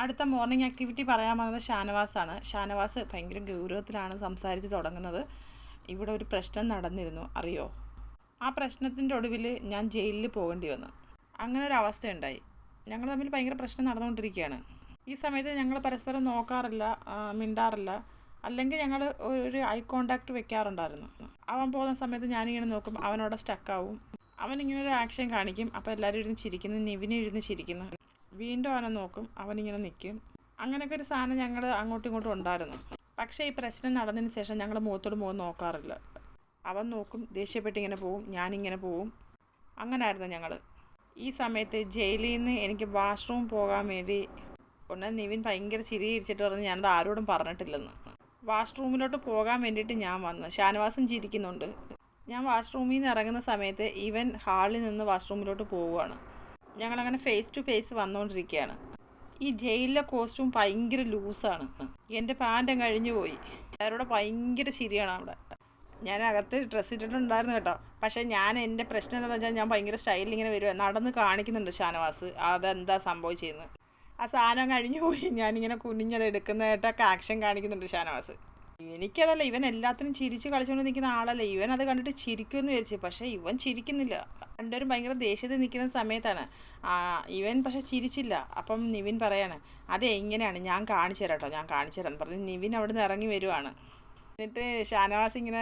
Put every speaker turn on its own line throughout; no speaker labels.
അടുത്ത morning activity പറയാൻ വന്നത് ഷാനവാസാണ്. ഷാനവാസ് ഭയങ്കര ഗൗരവത്തിലാണ് സംസാരിച്ച് തുടങ്ങുന്നത്. ഇവിടെ ഒരു പ്രശ്നം നടന്നിരുന്നു, അറിയോ? ആ പ്രശ്നത്തിൻ്റെ ഒടുവിൽ ഞാൻ ജയിലിൽ പോകേണ്ടി വന്നു. അങ്ങനെ ഒരു അവസ്ഥയുണ്ടായി. ഞങ്ങൾ തമ്മിൽ ഭയങ്കര പ്രശ്നം നടന്നുകൊണ്ടിരിക്കുകയാണ്. ഈ സമയത്ത് ഞങ്ങൾ പരസ്പരം നോക്കാറില്ല, മിണ്ടാറില്ല. അല്ലെങ്കിൽ ഞങ്ങൾ ഒരു ഐ കോണ്ടാക്ട് വെക്കാറുണ്ടായിരുന്നു. അവൻ പോകുന്ന സമയത്ത് ഞാനിങ്ങനെ നോക്കും, അവനവിടെ സ്റ്റക്കാവും. അവനിങ്ങനെ ഒരു ആക്ഷൻ കാണിക്കും, അപ്പോൾ എല്ലാവരും ഇരുന്ന് ചിരിക്കുന്നു. നിവിനെ ഇരുന്ന് ചിരിക്കുന്നു. വീണ്ടും അവനെ നോക്കും, അവനിങ്ങനെ നിൽക്കും. അങ്ങനെയൊക്കെ ഒരു സാധനം ഞങ്ങൾ അങ്ങോട്ടും ഇങ്ങോട്ടും ഉണ്ടായിരുന്നു. പക്ഷേ ഈ പ്രശ്നം നടന്നതിന് ശേഷം ഞങ്ങൾ മുഖത്തോട് മുഖം നോക്കാറില്ല. അവൻ നോക്കും, ദേഷ്യപ്പെട്ടിങ്ങനെ പോവും, ഞാനിങ്ങനെ പോവും. അങ്ങനെയായിരുന്നു ഞങ്ങൾ. ഈ സമയത്ത് ജയിലിൽ നിന്ന് എനിക്ക് വാഷ്റൂം പോകാൻ വേണ്ടി ഉടനെ നിവിൻ ഭയങ്കര ചിരി ചിരിച്ചിട്ട് പറഞ്ഞ് ഞാനത് ആരോടും പറഞ്ഞിട്ടില്ലെന്ന്. വാഷ്റൂമിലോട്ട് പോകാൻ വേണ്ടിയിട്ട് ഞാൻ വന്ന് ഷാനവാസും ചിരിക്കുന്നുണ്ട്. ഞാൻ വാഷ്റൂമിൽ നിന്ന് ഇറങ്ങുന്ന സമയത്ത് ഇവൻ ഹാളിൽ നിന്ന് വാഷ്റൂമിലോട്ട് പോവുകയാണ്. ഞങ്ങളങ്ങനെ ഫേസ് ടു ഫേസ് വന്നുകൊണ്ടിരിക്കുകയാണ്. ഈ ജയിലിലെ കോസ്റ്റ്യൂം ഭയങ്കര ലൂസാണ്. എൻ്റെ പാൻറ്റും കഴിഞ്ഞു പോയി. എല്ലാവരോടെ ഭയങ്കര ചിരിയാണ് അവിടെ. ഞാൻ അകത്ത് ഡ്രസ്സ് ഇട്ടിട്ടുണ്ടായിരുന്നു കേട്ടോ. പക്ഷേ എൻ്റെ പ്രശ്നം എന്താണെന്ന് വെച്ചാൽ ഞാൻ ഭയങ്കര സ്റ്റൈലിൽ ഇങ്ങനെ വരുക നടന്ന് കാണിക്കുന്നുണ്ട് ഷാനവാസ് അതെന്താ സംഭവിച്ചതെന്ന്. ആ സാധനം കഴിഞ്ഞു പോയി. ഞാനിങ്ങനെ കുനിഞ്ഞത് എടുക്കുന്നതായിട്ടൊക്കെ ആക്ഷൻ കാണിക്കുന്നുണ്ട് ഷാനവാസ്. എനിക്കതല്ല, ഇവൻ എല്ലാത്തിനും ചിരിച്ച് കളിച്ചുകൊണ്ട് നിൽക്കുന്ന ആളല്ല. ഇവൻ അത് കണ്ടിട്ട് ചിരിക്കുമെന്ന് വിചാരിച്ചു, പക്ഷേ ഇവൻ ചിരിക്കുന്നില്ല. രണ്ടുപേരും ഭയങ്കര ദേഷ്യത്തിൽ നിൽക്കുന്ന സമയത്താണ്. ഇവൻ പക്ഷേ ചിരിച്ചില്ല. അപ്പം നിവിൻ പറയാണ്, അതെ ഇങ്ങനെയാണ്, ഞാൻ കാണിച്ചു തരാം കേട്ടോ, ഞാൻ കാണിച്ചു തരാം പറഞ്ഞ് നിവിൻ അവിടെ നിന്ന് ഇറങ്ങി വരുവാണ്. എന്നിട്ട് ഷാനവാസ് ഇങ്ങനെ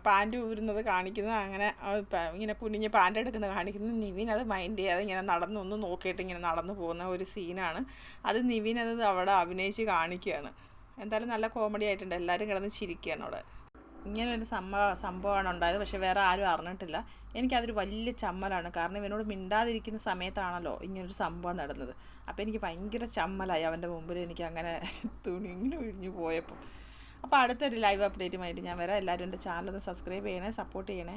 പാൻറ്റ് ഊരുന്നത് കാണിക്കുന്നു. അങ്ങനെ ഇങ്ങനെ കുനിഞ്ഞ് പാൻറ്റ് എടുക്കുന്നത് കാണിക്കുന്നു. നിവിൻ അത് മൈൻഡ് ചെയ്യാതെ ഇങ്ങനെ നടന്നൊന്ന് നോക്കിയിട്ട് ഇങ്ങനെ നടന്നു പോകുന്ന ഒരു സീനാണ്. അത് നിവിൻ അത് അവിടെ അഭിനയിച്ച് കാണിക്കുകയാണ്. എന്തായാലും നല്ല കോമഡി ആയിട്ടുണ്ട്. എല്ലാവരും കിടന്ന് ചിരിക്കുകയാണ് അവിടെ. ഇങ്ങനൊരു സംഭവമാണ് ഉണ്ടായത്. പക്ഷേ വേറെ ആരും അറിഞ്ഞിട്ടില്ല. എനിക്കതൊരു വലിയ ചമ്മലാണ്. കാരണം ഇവനോട് മിണ്ടാതിരിക്കുന്ന സമയത്താണല്ലോ ഇങ്ങനൊരു സംഭവം നടന്നത്. അപ്പോൾ എനിക്ക് ഭയങ്കര ചമ്മലായി അവൻ്റെ മുമ്പിൽ എനിക്ക് അങ്ങനെ തുണി ഇങ്ങനെ ഒഴിഞ്ഞു പോയപ്പോൾ. അപ്പോൾ അടുത്തൊരു ലൈവ് അപ്ഡേറ്റുമായിട്ട് ഞാൻ വരാം. എല്ലാവരും എൻ്റെ ചാനൽ സബ്സ്ക്രൈബ് ചെയ്യണേ, സപ്പോർട്ട് ചെയ്യണേ.